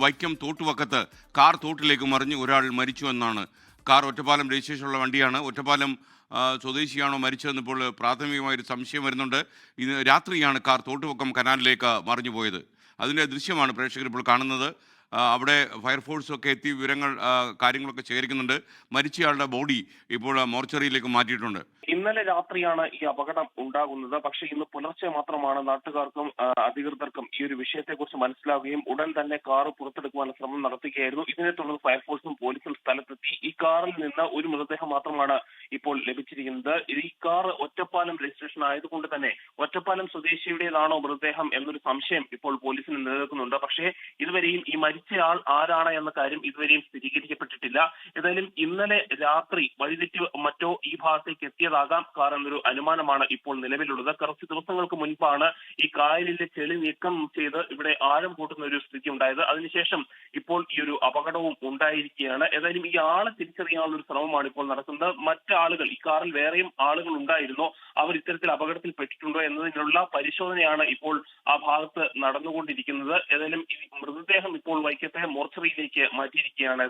Vaikom തോട്ടുവക്കത്ത് car തോട്ടിലേക്ക് മറിഞ്ഞ് ഒരാൾ മരിച്ചു എന്നാണ്. കാർ ഒറ്റപ്പാലം രജിസ്ട്രേഷനുള്ള വണ്ടിയാണ്. ഒറ്റപ്പാലം സ്വദേശിയാണോ മരിച്ചതെന്ന് ഇപ്പോൾ പ്രാഥമികമായൊരു സംശയം വരുന്നുണ്ട്. ഇന്ന് രാത്രിയാണ് കാർ തോട്ടുവക്കം കനാലിലേക്ക് മറിഞ്ഞു പോയത്. അതിൻ്റെ ദൃശ്യമാണ് പ്രേക്ഷകർ ഇപ്പോൾ കാണുന്നത്. അവിടെ ഫയർഫോഴ്സൊക്കെ എത്തി വിവരങ്ങൾ കാര്യങ്ങളൊക്കെ ശേഖരിക്കുന്നുണ്ട്. മരിച്ചയാളുടെ ബോഡി ഇപ്പോൾ മോർച്ചറിയിലേക്ക് മാറ്റിയിട്ടുണ്ട്. ഇന്നലെ രാത്രിയാണ് ഈ അപകടം ഉണ്ടാകുന്നത്. പക്ഷേ ഇന്ന് പുലർച്ചെ മാത്രമാണ് നാട്ടുകാർക്കും അധികൃതർക്കും ഈ ഒരു വിഷയത്തെക്കുറിച്ച് മനസ്സിലാവുകയും ഉടൻ തന്നെ കാർ പുറത്തെടുക്കുവാനുള്ള ശ്രമം നടത്തുകയായിരുന്നു. ഇതിനെ തുടർന്ന് ഫയർഫോഴ്സും പോലീസും സ്ഥലത്തെത്തി. ഈ കാറിൽ നിന്ന് ഒരു മൃതദേഹം മാത്രമാണ് ഇപ്പോൾ ലഭിച്ചിരിക്കുന്നത്. ഈ കാർ ഒറ്റപ്പാലം രജിസ്ട്രേഷൻ ആയതുകൊണ്ട് തന്നെ ഒറ്റപ്പാലം സ്വദേശിയുടേതാണോ മൃതദേഹം എന്നൊരു സംശയം ഇപ്പോൾ പോലീസിന് നിലനിൽക്കുന്നുണ്ട്. പക്ഷേ ഇതുവരെയും ഈ മരിച്ചയാൾ ആരാണ് എന്ന കാര്യം ഇതുവരെയും സ്ഥിരീകരിക്കപ്പെട്ടിട്ടില്ല. ഏതായാലും ഇന്നലെ രാത്രി വഴിതെറ്റി മറ്റോ ഈ ഭാഗത്തേക്ക് എത്തിയതാകാം കാർ എന്നൊരു അനുമാനമാണ് ഇപ്പോൾ നിലവിലുള്ളത്. കുറച്ച് ദിവസങ്ങൾക്ക് മുൻപാണ് ഈ കായലിലെ ചെളി നീക്കം ചെയ്ത് ഇവിടെ ആഴം കൂട്ടുന്ന ഒരു സ്ഥിതി ഉണ്ടായത്. അതിനുശേഷം ഇപ്പോൾ ഈ ഒരു അപകടവും ഉണ്ടായിരിക്കുകയാണ്. ഏതായാലും ഈ ആളെ തിരിച്ചറിയാനുള്ള ഒരു ശ്രമമാണ് ഇപ്പോൾ നടക്കുന്നത്. മറ്റാളുകൾ ഈ കാറിൽ വേറെയും ആളുകൾ ഉണ്ടായിരുന്നോ, അവർ ഇത്തരത്തിൽ അപകടത്തിൽ പെട്ടിട്ടുണ്ടോ എന്നതിനുള്ള പരിശോധനയാണ് ഇപ്പോൾ ആ ഭാഗത്ത് നടന്നുകൊണ്ടിരിക്കുന്നത്. ഏതായാലും ഈ മൃതദേഹം ഇപ്പോൾ വൈക്കത്തെ മോർച്ചറിയിലേക്ക് മാറ്റിയിരിക്കുകയാണ്.